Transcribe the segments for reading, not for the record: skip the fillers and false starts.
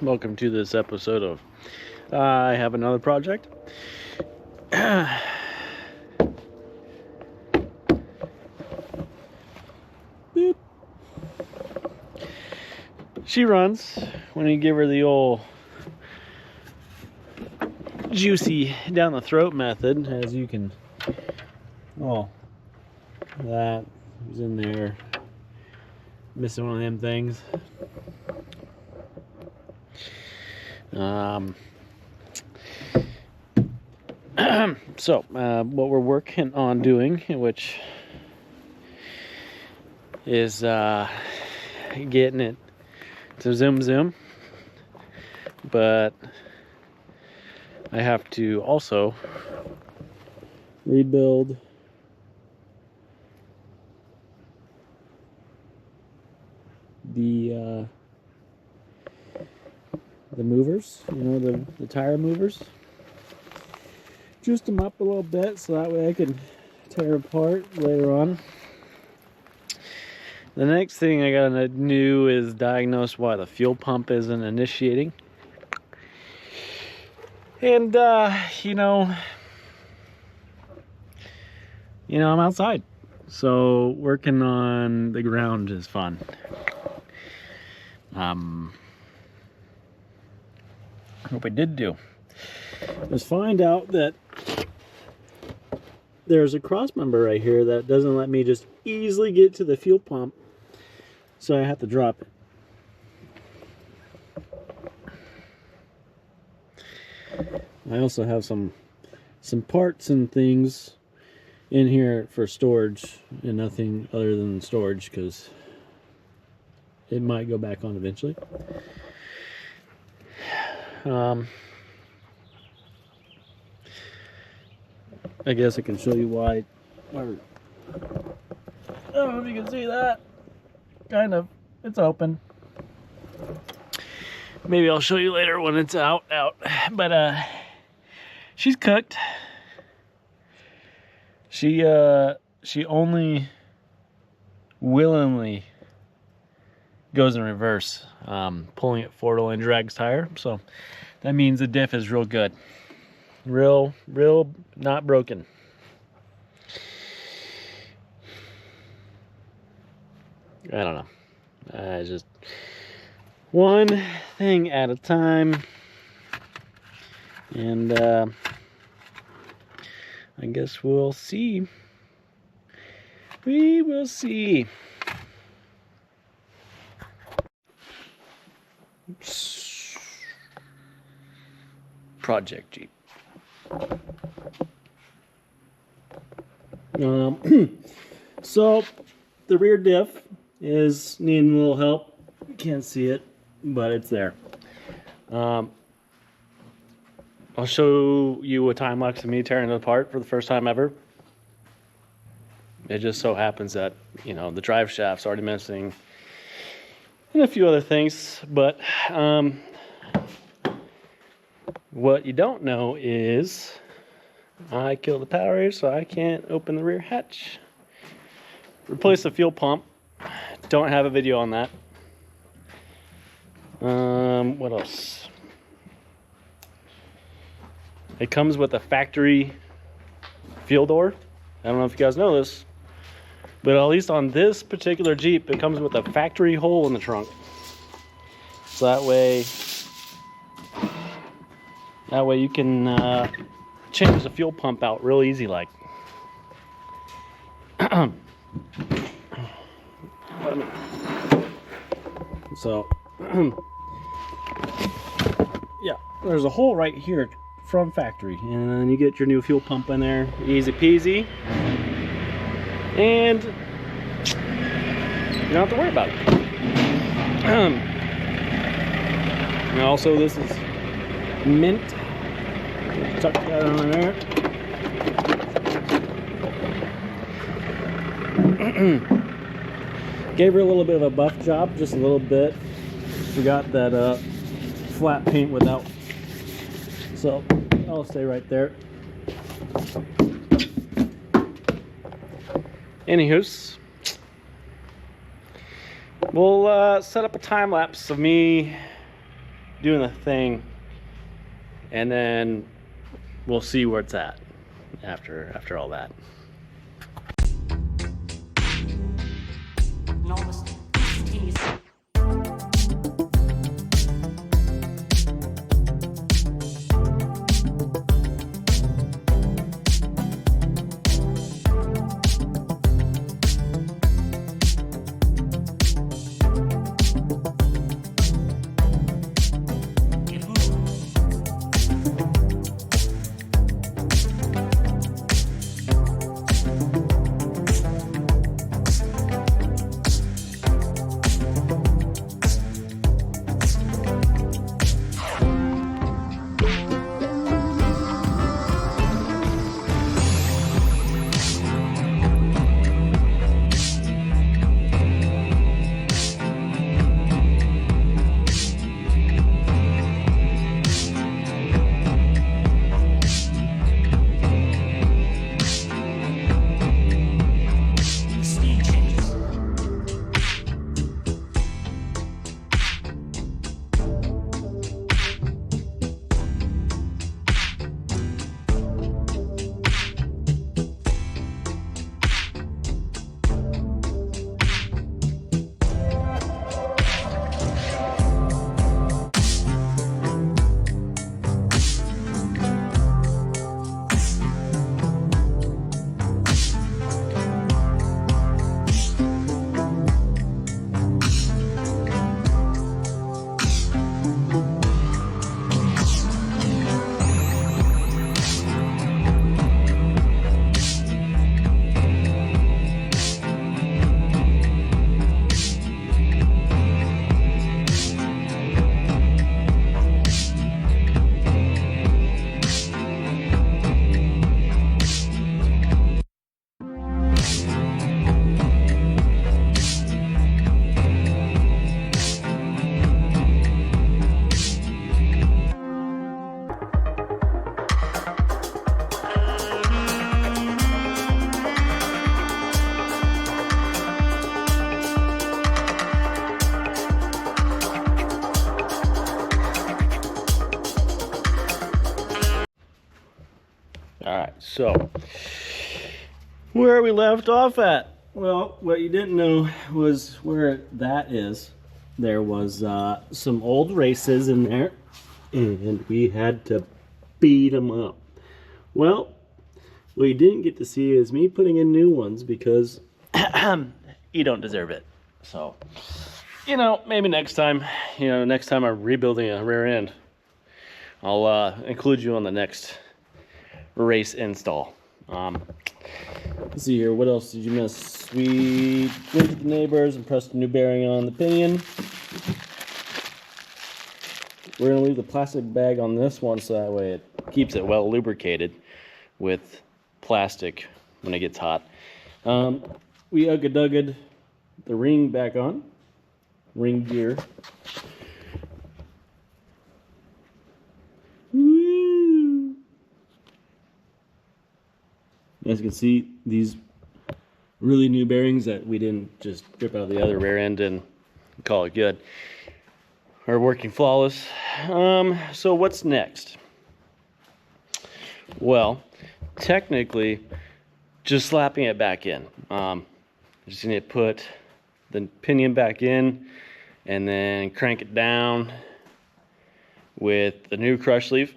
Welcome to this episode of I have another project. Beep. She runs when you give her the old juicy down the throat method, as you can. Oh, that was in there. Missing one of them things. So what we're working on doing, which is getting it to zoom, but I have to also rebuild the movers, you know, the tire movers. Juiced them up a little bit so that way I can tear apart later on. The next thing I gotta do is diagnose why the fuel pump isn't initiating. And you know, I'm outside, so working on the ground is fun. What I did do was find out that there's a cross member right here that doesn't let me just easily get to the fuel pump, so I have to drop it. I also have some parts and things in here for storage, and nothing other than storage, because it might go back on eventually. I guess I can show you why. I don't know if you can see that. Kind of. It's open. Maybe I'll show you later when it's out. But she's cooked. She only willingly goes in reverse, pulling at 4-lane drags tire. So that means the diff is real good. Real not broken. I don't know. Just one thing at a time. And I guess we'll see. We will see. Project Jeep. So the rear diff is needing a little help. You can't see it, but it's there. I'll show you a time lapse of me tearing it apart for the first time ever. It just so happens that, the drive shaft's already missing and a few other things, but what you don't know is I killed the power, so I can't open the rear hatch. Replace the fuel pump. Don't have a video on that. What else? It comes with a factory fuel door. I don't know if you guys know this, but at least on this particular Jeep, it comes with a factory hole in the trunk. So that way you can change the fuel pump out real easy like. So yeah, there's a hole right here from factory, and then you get your new fuel pump in there, easy peasy, and you don't have to worry about it. And also, this is mint. Tuck that on there. Gave her a little bit of a buff job, just a little bit. Forgot that flat paint without, so I'll stay right there. Anywho's, we'll set up a time lapse of me doing the thing, and then we'll see where it's at after all that. Alright, so where we left off at? Well, what you didn't know was where that is. There was some old races in there, and we had to beat them up. Well, what you didn't get to see is me putting in new ones because you don't deserve it. So, you know, maybe next time, next time I'm rebuilding a rear end, I'll include you on the next race install. Let's see here, what else did you miss? We went to the neighbors and pressed a new bearing on the pinion. We're going to leave the plastic bag on this one so that way it keeps it well lubricated with plastic when it gets hot. We ugga-dugged the ring back on, ring gear. As you can see, these really new bearings that we didn't just rip out of the other rear end and call it good are working flawless. So what's next? Well, technically, just slapping it back in. Just need to put the pinion back in and then crank it down with the new crush sleeve.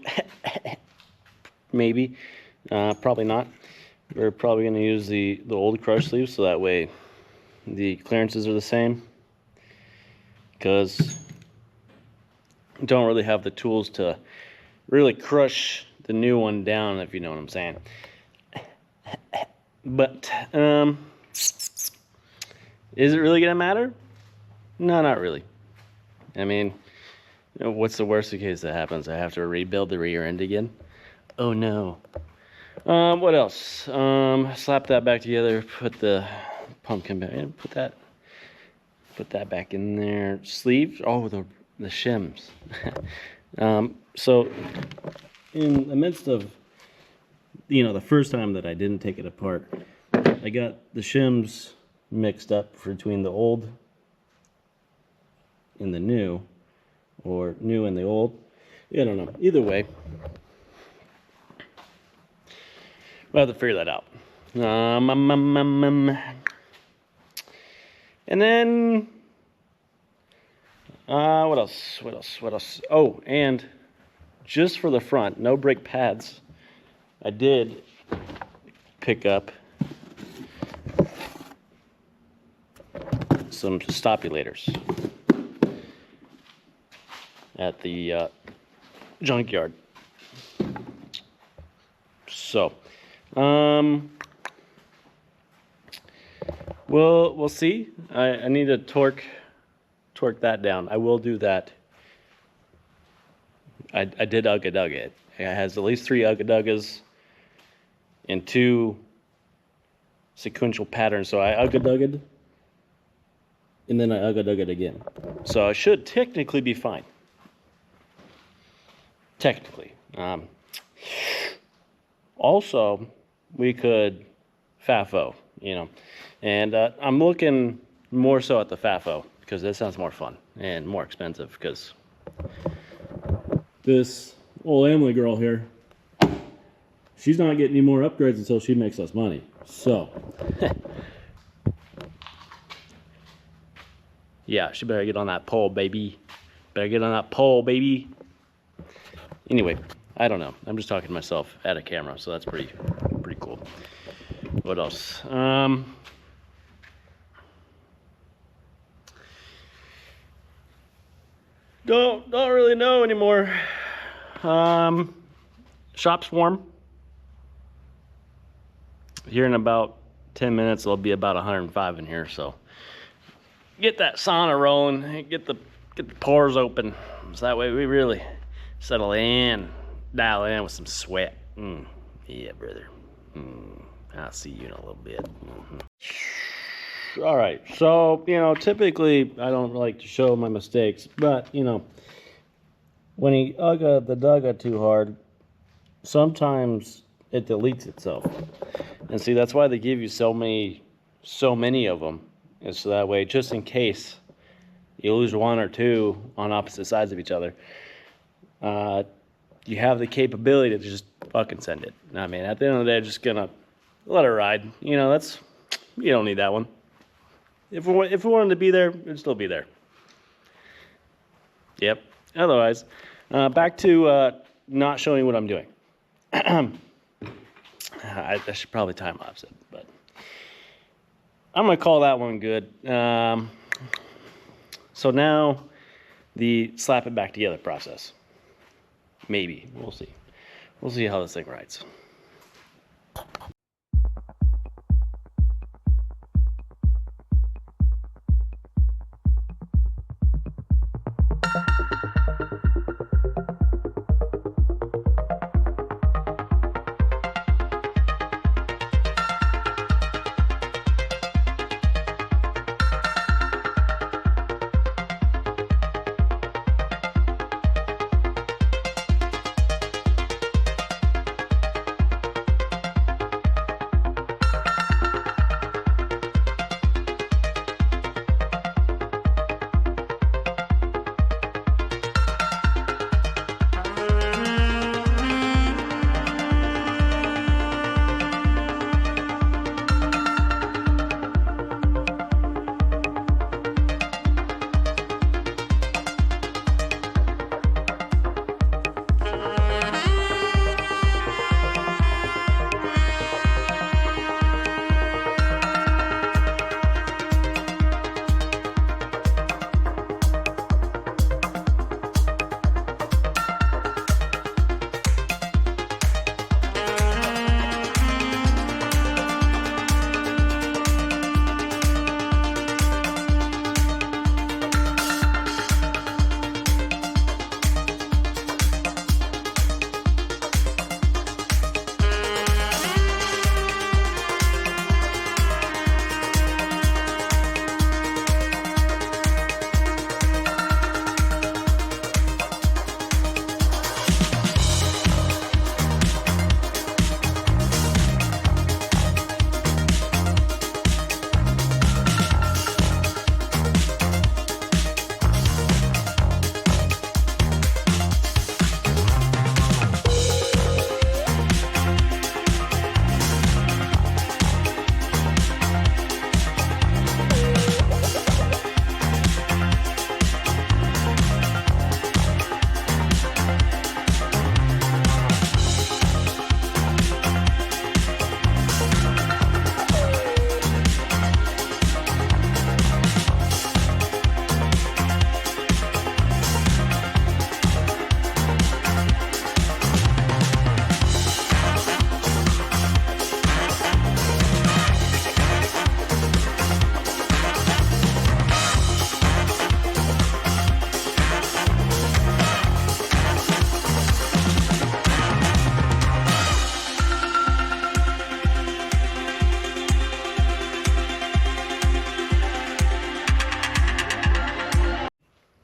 Maybe, probably not. We're probably going to use the old crush sleeve so that way the clearances are the same, because I don't really have the tools to really crush the new one down, if you know what I'm saying. But is it really going to matter? No, not really. I mean, what's the worst case that happens? I have to rebuild the rear end again? Oh no. What else? Slap that back together, put the pumpkin back in, put that back in there. Sleeve, oh, the shims. So in the midst of, the first time that I didn't take it apart, I got the shims mixed up between the old and the new, or new in the old. I don't know. Either way, we'll have to figure that out. And then, what else? Oh, and just for the front, no brake pads, I did pick up some stopulators at the junkyard. So, we'll see. I need to torque that down. I will do that. I did ugga-dugga it. It has at least 3 ugga-duggas in 2 sequential patterns. So I ugga-dugged, and then I ugga-dugged again. So I should technically be fine. Technically. Also, we could FAFO, you know. And I'm looking more so at the FAFO because that sounds more fun and more expensive because this old Emily girl here, she's not getting any more upgrades until she makes us money. So, yeah, she better get on that pole, baby. Better get on that pole, baby. Anyway, I don't know. I'm just talking to myself at a camera, so that's pretty cool. What else? Don't really know anymore. Shop's warm. Here in about 10 minutes, it'll be about 105 in here. So get that sauna rolling. Get the pores open, so that way we really settle in, dial in with some sweat. Yeah, brother. I'll see you in a little bit. All right, so, you know, typically I don't like to show my mistakes, but, you know, when you ugga the dugga too hard, sometimes it deletes itself. And see, that's why they give you so many of them, is so that way, just in case you lose 1 or 2 on opposite sides of each other, you have the capability to just fucking send it. I mean, at the end of the day, just gonna let it ride. You know, you don't need that one. If we wanted to be there, it'd still be there. Yep. Otherwise, back to not showing what I'm doing. I should probably time lapse it, but I'm gonna call that one good. So now the slap it back together process. Maybe. We'll see. We'll see how this thing rides.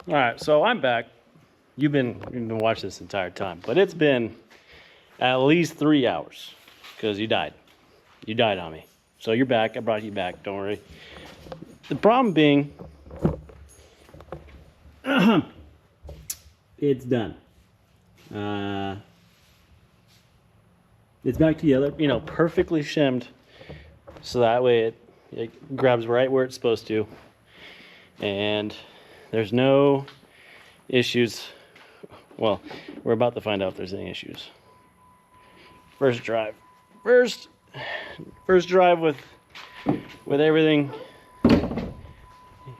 All right, so I'm back. You've been watching this entire time, but it's been at least 3 hours because you died. You died on me. So you're back. I brought you back. Don't worry. The problem being, it's done. It's back together, you know, perfectly shimmed, so that way it grabs right where it's supposed to, and there's no issues. Well, we're about to find out if there's any issues. First drive with everything,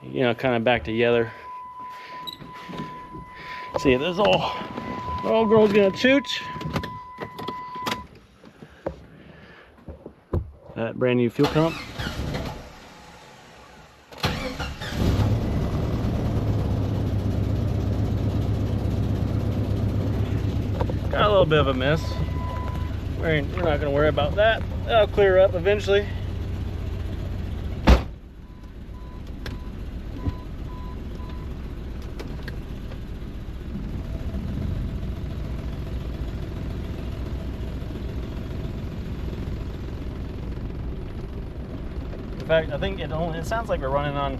you know, kind of back together. See if this old girl's gonna chooch. That brand new fuel pump. Got a little bit of a miss. We're not gonna worry about that. That'll clear up eventually. In fact, I think it sounds like we're running on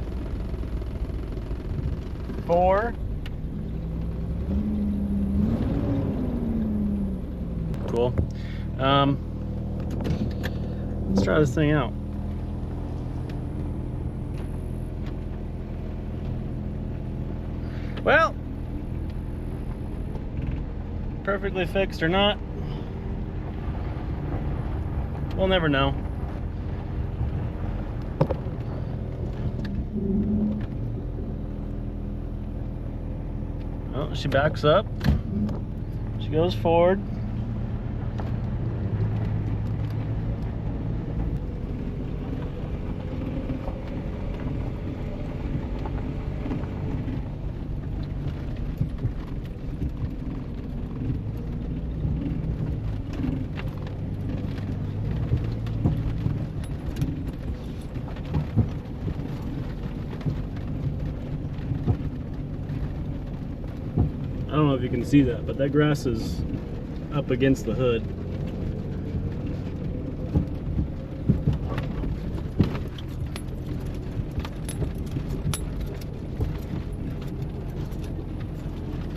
4. Cool. Let's try this thing out. Well, perfectly fixed or not, we'll never know. Oh, she backs up. She goes forward. I don't know if you can see that, but that grass is up against the hood.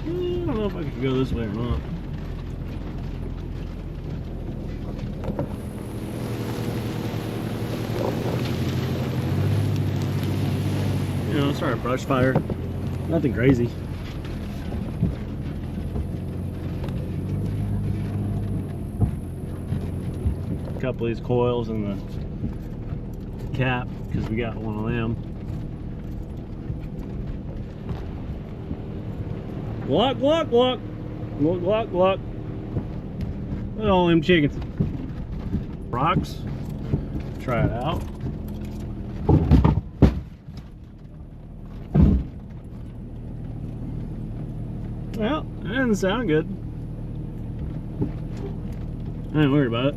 I don't know if I can go this way or not. You know, start a brush fire. Nothing crazy. A couple of these coils and the cap, because we got one of them. Glock, glock, glock. Glock, glock. Look at all them chickens. Rocks. Try it out. Well, that doesn't sound good. I ain't worried about it.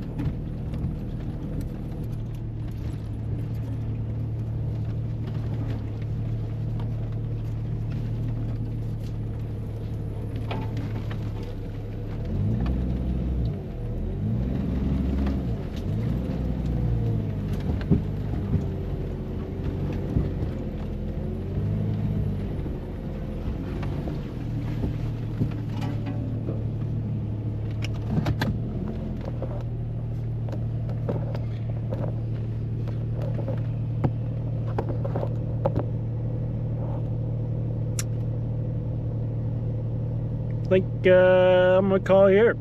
I think I'm gonna call it here.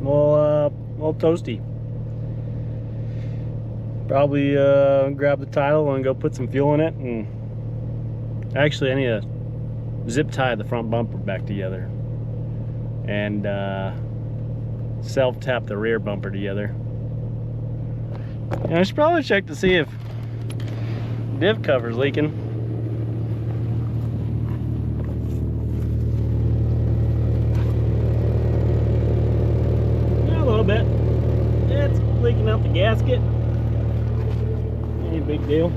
Well, toasty. Probably grab the title and go put some fuel in it, and actually I need to zip tie the front bumper back together and self tap the rear bumper together. And I should probably check to see if div cover's leaking. Yeah, a little bit. It's leaking out the gasket. I need big deal.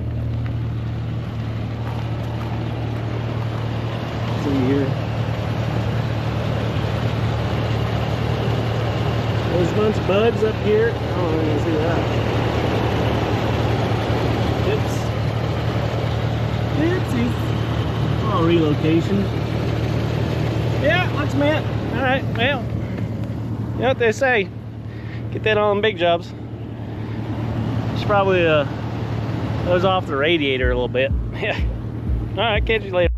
See here. There's a bunch of bugs up here. I don't know if you can see that. Oops. Oopsie. Oh, relocation. Yeah, looks mint. Alright, well. You know what they say. Get that on big jobs. Should probably hose off the radiator a little bit. Yeah. Alright, catch you later.